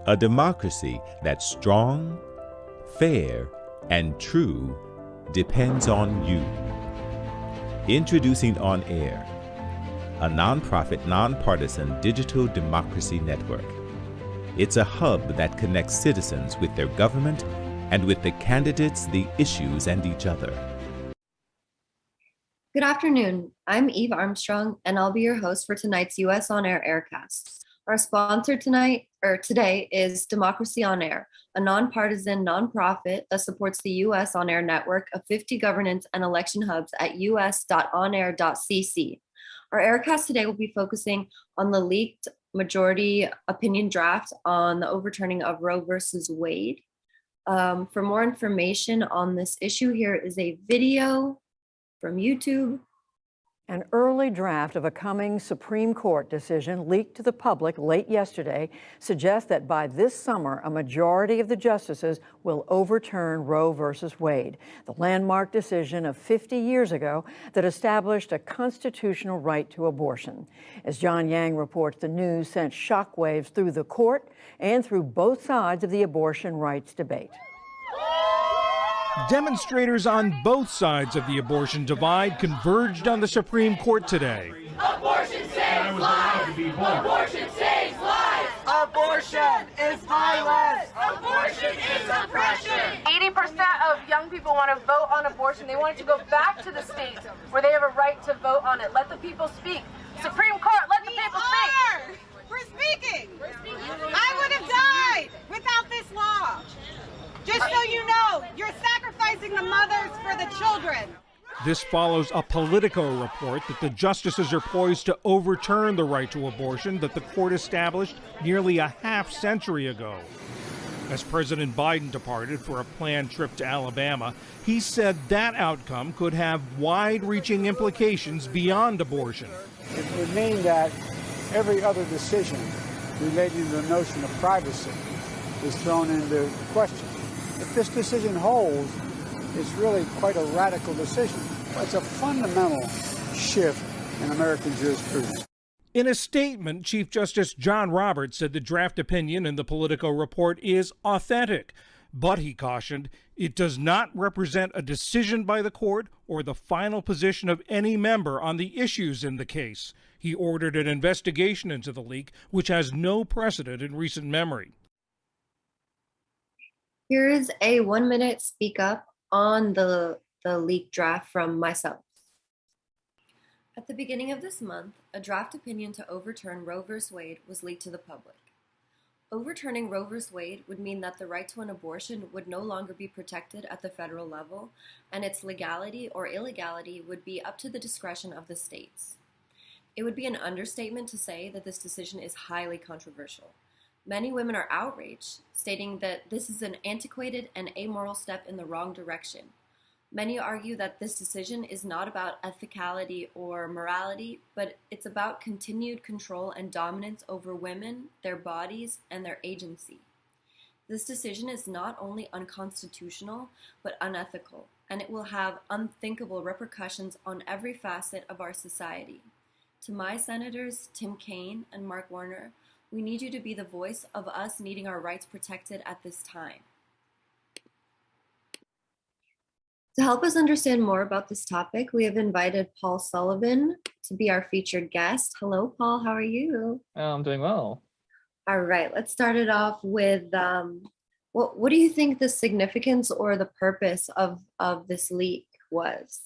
A democracy that's strong, fair, and true depends on you. Introducing On Air, a nonprofit, nonpartisan digital democracy network. It's a hub that connects citizens with their government and with the candidates, the issues, and each other. Good afternoon. I'm Eve Armstrong, and I'll be your host for tonight's US On Air Aircast. Our sponsor today is Democracy On Air, a nonpartisan nonprofit that supports the US On Air network of 50 governance and election hubs at us.onair.cc. Our Aircast today will be focusing on the leaked majority opinion draft on the overturning of Roe versus Wade. For more information on this issue, here is a video from YouTube. An early draft of a coming Supreme Court decision leaked to the public late yesterday suggests that by this summer, a majority of the justices will overturn Roe versus Wade, the landmark decision of 50 years ago that established a constitutional right to abortion. As John Yang reports, the news sent shockwaves through the court and through both sides of the abortion rights debate. Demonstrators on both sides of the abortion divide converged on the Supreme Court today. Abortion saves lives! Abortion saves lives! Abortion is violence! Abortion is oppression! 80% of young people want to vote on abortion. They want it to go back to the states where they have a right to vote on it. Let the people speak. Supreme Court, let the people speak! We're speaking! I would have died without this law. Just so you know, you're sacrificing the mothers for the children. This follows a Politico report that the justices are poised to overturn the right to abortion that the court established nearly a half-century ago. As President Biden departed for a planned trip to Alabama, he said that outcome could have wide-reaching implications beyond abortion. It would mean that every other decision relating to the notion of privacy is thrown into question. If this decision holds, it's really quite a radical decision. It's a fundamental shift in American jurisprudence. In a statement, Chief Justice John Roberts said the draft opinion in the Politico report is authentic, but he cautioned it does not represent a decision by the court or the final position of any member on the issues in the case. He ordered an investigation into the leak, which has no precedent in recent memory. Here is a 1-minute speak up on the leaked draft from myself. At the beginning of this month, a draft opinion to overturn Roe v. Wade was leaked to the public. Overturning Roe v. Wade would mean that the right to an abortion would no longer be protected at the federal level, and its legality or illegality would be up to the discretion of the states. It would be an understatement to say that this decision is highly controversial. Many women are outraged, stating that this is an antiquated and amoral step in the wrong direction. Many argue that this decision is not about ethicality or morality, but it's about continued control and dominance over women, their bodies, and their agency. This decision is not only unconstitutional, but unethical, and it will have unthinkable repercussions on every facet of our society. To my senators, Tim Kaine and Mark Warner, we need you to be the voice of us needing our rights protected at this time. To help us understand more about this topic, we have invited Paul Sullivan to be our featured guest. Hello, Paul. How are you? I'm doing well. All right. Let's start it off with what do you think the significance or the purpose of this leak was?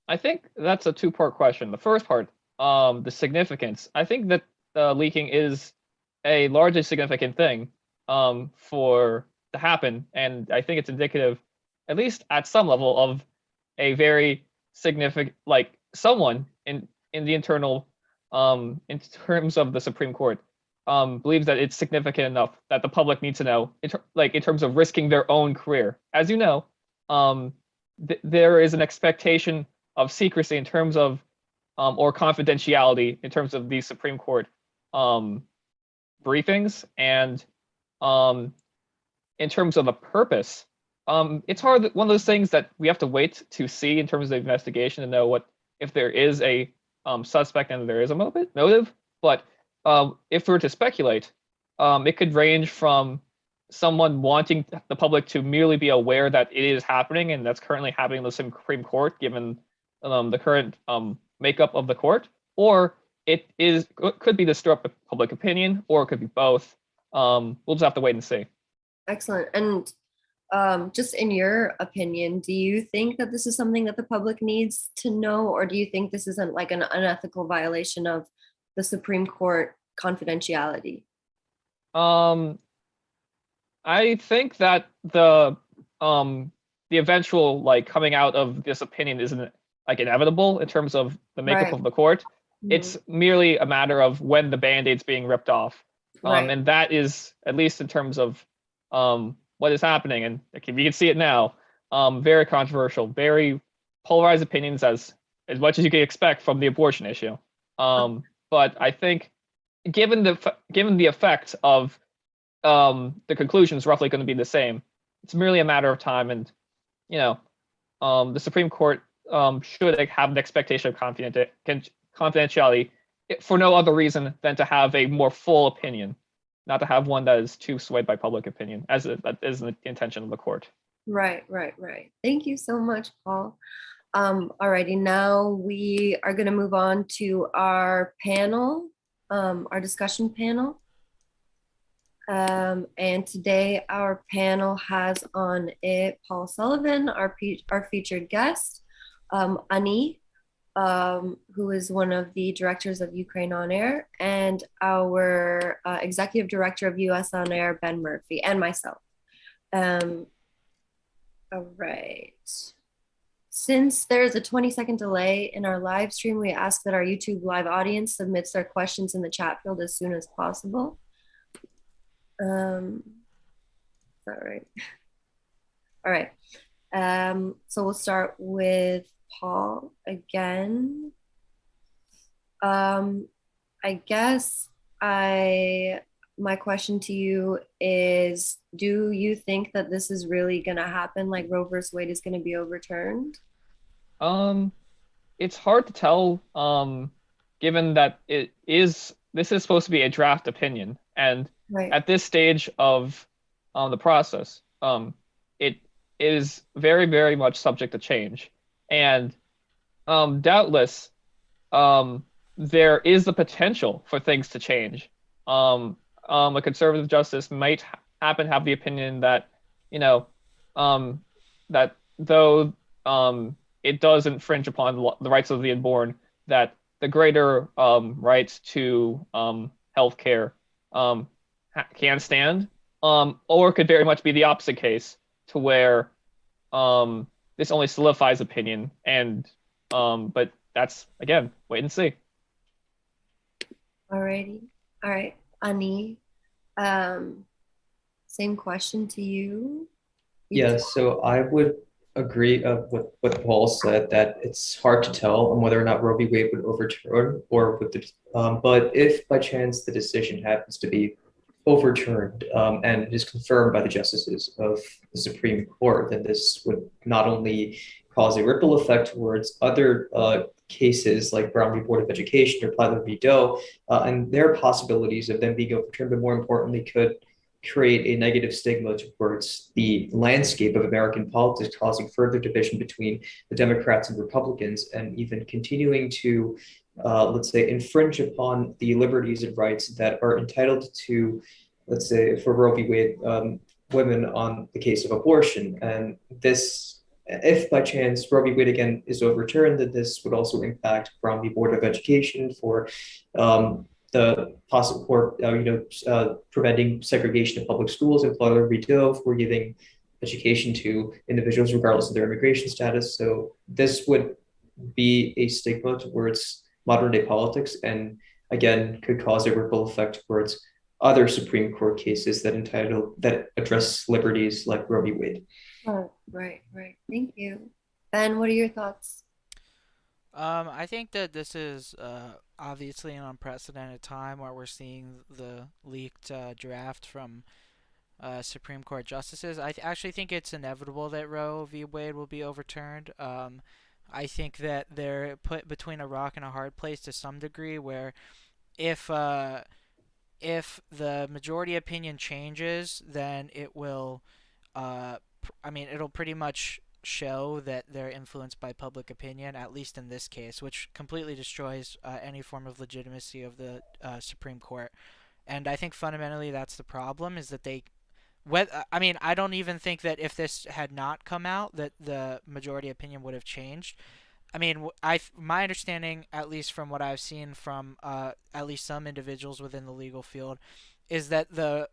I think that's a two-part question. The first part, the significance. I think that leaking is a largely significant thing to happen, and I think it's indicative, at least at some level, of a very significant, like someone in the internal, in terms of the Supreme Court, believes that it's significant enough that the public needs to know, in terms of risking their own career. As you know, there is an expectation of secrecy in terms of, or confidentiality in terms of the Supreme Court briefings, and in terms of a purpose, it's hard. One of those things that we have to wait to see in terms of the investigation to know what if there is a suspect and there is a motive. But if we were to speculate, it could range from someone wanting the public to merely be aware that it is happening and that's currently happening in the Supreme Court, given the current makeup of the court, or could be to stir up public opinion, or it could be both. We'll just have to wait and see. Excellent. And just in your opinion, do you think that this is something that the public needs to know, or do you think this isn't like an unethical violation of the Supreme Court confidentiality? I think that the eventual like coming out of this opinion isn't like inevitable in terms of the makeup Right. of the court. Mhm. It's merely a matter of when the band-aid's being ripped off. Right. And that is, at least in terms of what is happening, and you can see it now, very controversial, very polarized opinions as much as you can expect from the abortion issue. But I think given the effect of the conclusion is roughly going to be the same, it's merely a matter of time, and the Supreme Court should have an expectation of confidentiality for no other reason than to have a more full opinion, not to have one that is too swayed by public opinion, that is the intention of the court. Right. Thank you so much, Paul. Alrighty, now we are going to move on to our panel, our discussion panel. And today our panel has on it Paul Sullivan, our featured guest, Ani, who is one of the directors of Ukraine On Air, and our executive director of US On Air, Ben Murphy, and myself. All right. Since there's a 20-second delay in our live stream, we ask that our YouTube live audience submits their questions in the chat field as soon as possible. All right. So we'll start with Paul again. I guess my question to you is, do you think that this is really going to happen? Like Roe versus Wade is going to be overturned? It's hard to tell, given that this is supposed to be a draft opinion, and Right. at this stage of the process, it is very, very much subject to change, and doubtless, there is the potential for things to change. A conservative justice might happen to have the opinion that, that though it does infringe upon the rights of the unborn, that the greater rights to healthcare can stand, or it could very much be the opposite case, to where this only solidifies opinion, and but that's, again, wait and see. Alrighty. All right, Ani, same question to you. Yeah, so I would agree with what Paul said, that it's hard to tell on whether or not Roe v. Wade would overturn, or with the but if by chance the decision happens to be overturned, and it is confirmed by the justices of the Supreme Court, then this would not only cause a ripple effect towards other cases like Brown v. Board of Education or Plather v. Doe, and their possibilities of them being overturned, but more importantly, could create a negative stigma towards the landscape of American politics, causing further division between the Democrats and Republicans, and even continuing to, let's say, infringe upon the liberties and rights that are entitled to, let's say, for Roe v. Wade, women on the case of abortion. And this, if by chance Roe v. Wade again is overturned, then this would also impact Brown v. Board of Education for the possible, for preventing segregation of public schools, and Plather v. Doe for giving education to individuals regardless of their immigration status. So this would be a stigma towards modern day politics, and again could cause a ripple effect towards other Supreme Court cases that address liberties like Roe v. Wade. Oh, right. Thank you. Ben, what are your thoughts? I think that this is obviously an unprecedented time where we're seeing the leaked draft from Supreme Court justices. I actually think it's inevitable that Roe v. Wade will be overturned. I think that they're put between a rock and a hard place to some degree, where if if the majority opinion changes, then it will, it'll pretty much show that they're influenced by public opinion, at least in this case, which completely destroys any form of legitimacy of the Supreme Court. And I think fundamentally that's the problem, is that I don't even think that if this had not come out, that the majority opinion would have changed. I mean, my understanding, at least from what I've seen from at least some individuals within the legal field, is that the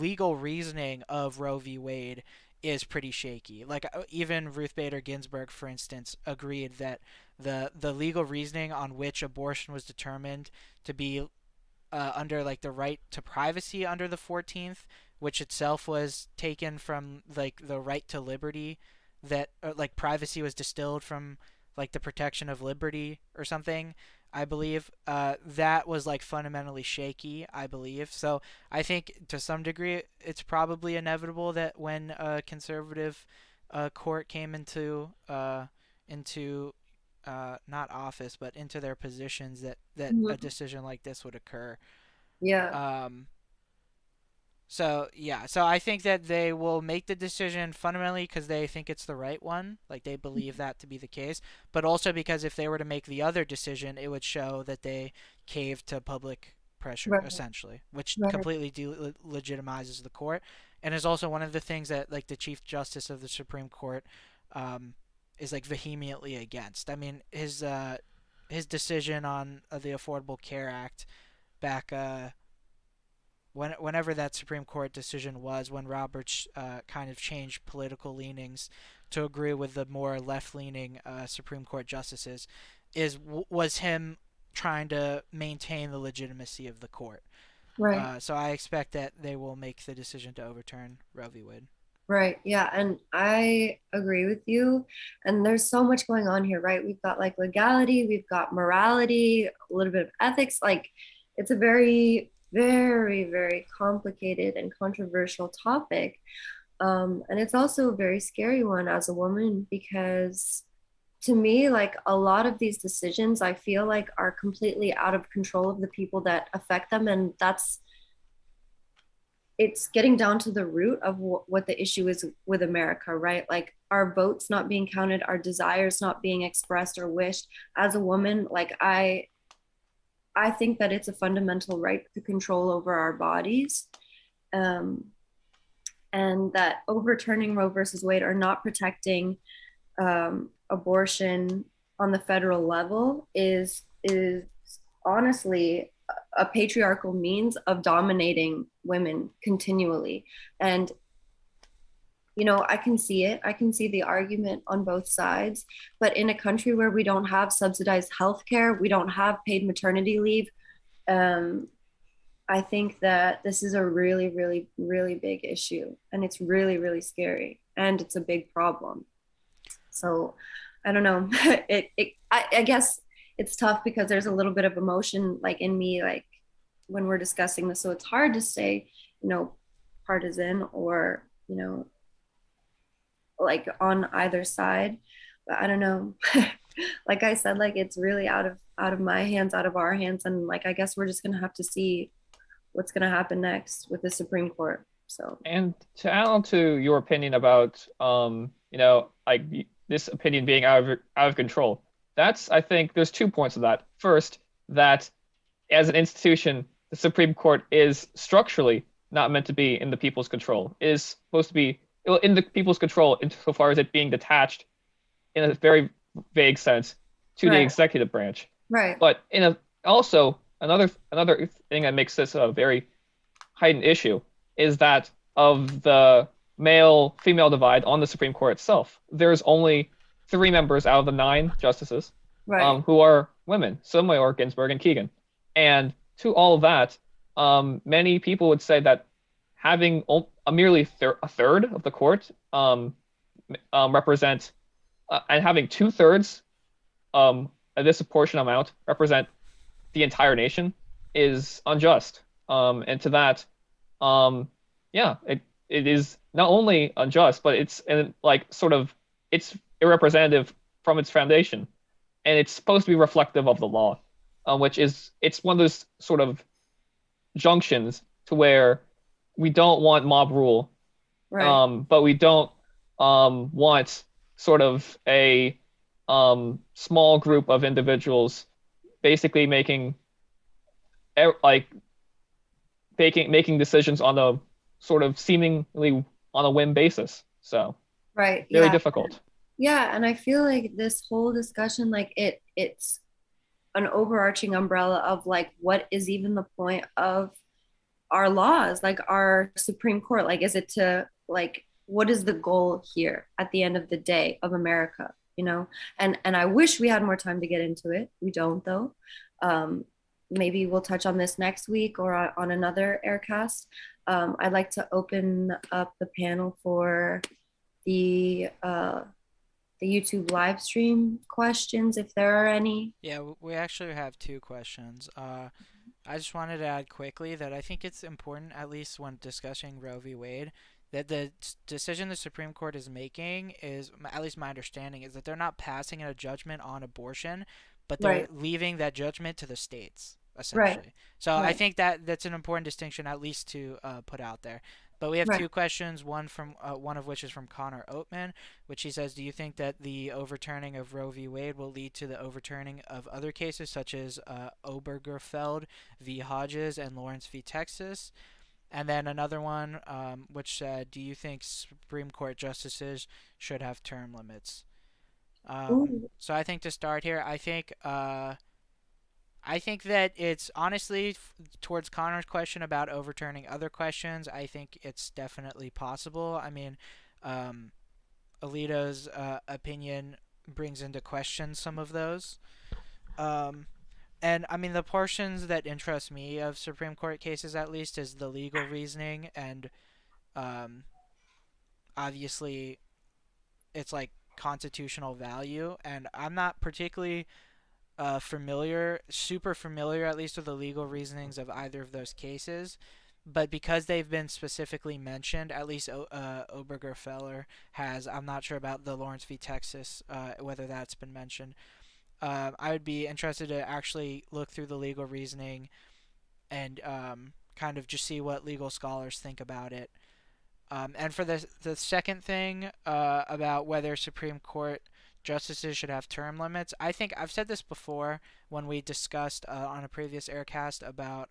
legal reasoning of Roe v. Wade is pretty shaky. Like even Ruth Bader Ginsburg, for instance, agreed that the legal reasoning on which abortion was determined to be under like the right to privacy under the 14th, which itself was taken from like the right to liberty, that like privacy was distilled from like the protection of liberty or something, I believe. That was like fundamentally shaky, I believe. So I think to some degree it's probably inevitable that when a conservative court came into not office but into their positions, that a decision like this would occur. Yeah. So I think that they will make the decision fundamentally because they think it's the right one, like they believe that to be the case, but also because if they were to make the other decision, it would show that they caved to public pressure, essentially, which completely legitimizes the court, and is also one of the things that like the Chief Justice of the Supreme Court is like vehemently against. I mean, his decision on the Affordable Care Act back whenever that Supreme Court decision was, when Roberts kind of changed political leanings to agree with the more left-leaning Supreme Court justices, was him trying to maintain the legitimacy of the court. Right. So I expect that they will make the decision to overturn Roe v. Wade. Right. Yeah. And I agree with you. And there's so much going on here, right? We've got like legality, we've got morality, a little bit of ethics. Like it's a very, very, very complicated and controversial topic. And it's also a very scary one as a woman, because to me, like a lot of these decisions, I feel like are completely out of control of the people that affect them. And it's getting down to the root of what the issue is with America, right? Like our votes not being counted, our desires not being expressed or wished. As a woman, like I think that it's a fundamental right to control over our bodies. And that overturning Roe versus Wade or not protecting abortion on the federal level is honestly a patriarchal means of dominating women continually. And you know, I can see it. I can see the argument on both sides. But in a country where we don't have subsidized healthcare, we don't have paid maternity leave, I think that this is a really, really, really big issue. And it's really, really scary. And it's a big problem. So I don't know. I guess it's tough because there's a little bit of emotion like in me, like when we're discussing this. So it's hard to say, you know, partisan or, you know, like on either side. But I don't know. Like I said, like it's really out of my hands, out of our hands. And like, I guess we're just going to have to see what's going to happen next with the Supreme Court. So, and to add on to your opinion about, you know, like this opinion being out of control, that's, I think there's 2 points of that. First, that as an institution, the Supreme Court is structurally not meant to be in the people's control. It is supposed to be in the people's control insofar as it being detached in a very vague sense to the executive branch. Right. But also another thing that makes this a very heightened issue is that of the male-female divide on the Supreme Court itself. There's only 3 members out of the 9 justices who are women, Sotomayor, Ginsburg, and Kagan. And to all of that, many people would say that having merely a third of the court represent, and having 2/3 a disproportionate amount represent the entire nation is unjust. And to that, it is not only unjust, but it's it's irrepresentative from its foundation, and it's supposed to be reflective of the law, which is, it's one of those sort of junctions to where we don't want mob rule, Right. but we don't want sort of a small group of individuals basically like making decisions on a sort of seemingly on a whim basis. So Right. very Yeah. difficult. Yeah, and I feel like this whole discussion, like it's an overarching umbrella of like what is even the point of our laws, like our Supreme Court? Like, is it to like what is the goal here at the end of the day of America? You know, and I wish we had more time to get into it. We don't though. Maybe we'll touch on this next week or on another Aircast. I'd like to open up the panel for the YouTube live stream questions, if there are any. Yeah, we actually have two questions. I just wanted to add quickly that I think it's important, at least when discussing Roe v. Wade, that the decision the Supreme Court is making is, at least my understanding, is that they're not passing a judgment on abortion, but they're Right. leaving that judgment to the states, essentially. Right. So I Right. think that's an important distinction, at least to put out there. But we have Right. two questions. One of which is from Connor Oatman, which he says, "Do you think that the overturning of Roe v. Wade will lead to the overturning of other cases such as Obergefell v. Hodges and Lawrence v. Texas?" And then another one, which said, "Do you think Supreme Court justices should have term limits?" So I think to start here, I think that it's honestly towards Connor's question about overturning other questions. I think it's definitely possible. I mean, Alito's opinion brings into question some of those. And I mean, the portions that interest me of Supreme Court cases, at least, is the legal reasoning, and obviously, it's like constitutional value. And I'm not particularly super familiar, at least with the legal reasonings of either of those cases. But because they've been specifically mentioned, at least Obergefell has. I'm not sure about the Lawrence v. Texas, whether that's been mentioned. I would be interested to actually look through the legal reasoning and kind of just see what legal scholars think about it. And for the second thing about whether Supreme Court justices should have term limits, I think I've said this before when we discussed on a previous Aircast about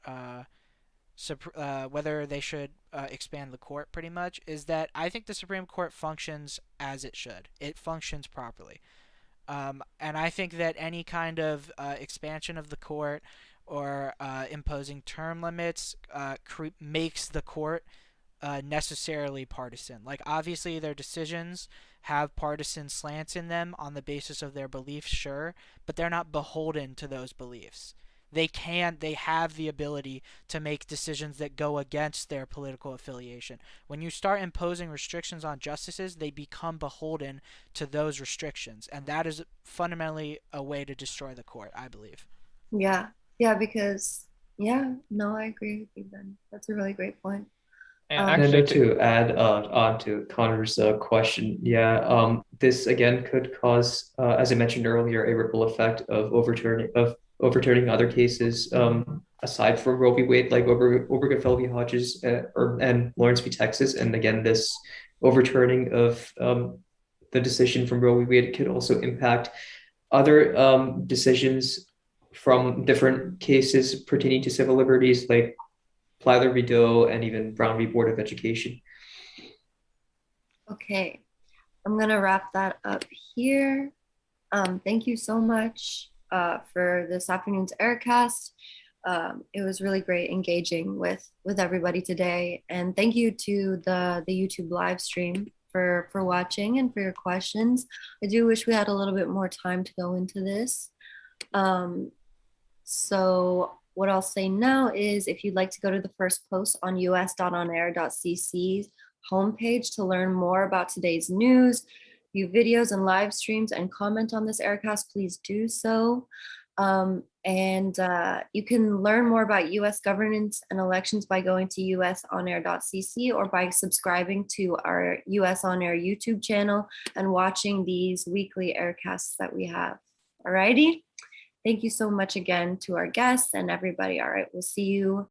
whether they should expand the court, pretty much, is that I think the Supreme Court functions as it should. It functions properly. And I think that any kind of expansion of the court or imposing term limits makes the court necessarily partisan. Like, obviously, their decisions have partisan slants in them on the basis of their beliefs, sure, but they're not beholden to those beliefs. They have the ability to make decisions that go against their political affiliation. When you start imposing restrictions on justices, they become beholden to those restrictions, and that is fundamentally a way to destroy the court, I believe. Yeah. Yeah, because no, I agree with you, Ben. That's a really great point. And actually, to add on to Connor's question, this again could cause, as I mentioned earlier, a ripple effect of overturning other cases aside from Roe v. Wade, like Obergefell v. Hodges and Lawrence v. Texas. And again, this overturning of the decision from Roe v. Wade could also impact other decisions from different cases pertaining to civil liberties, like Plyler v. Doe and even Brown v. Board of Education. Okay, I'm gonna wrap that up here. Thank you so much for this afternoon's Aircast. It was really great engaging with everybody today, and thank you to the YouTube live stream for watching and for your questions. I do wish we had a little bit more time to go into this. So what I'll say now is, if you'd like to go to the first post on us.onair.cc's homepage to learn more about today's news, view videos and live streams, and comment on this Aircast, please do so. And you can learn more about U.S. governance and elections by going to usonair.cc or by subscribing to our US On Air YouTube channel and watching these weekly Aircasts that we have. Alrighty. Thank you so much again to our guests and everybody. All right, we'll see you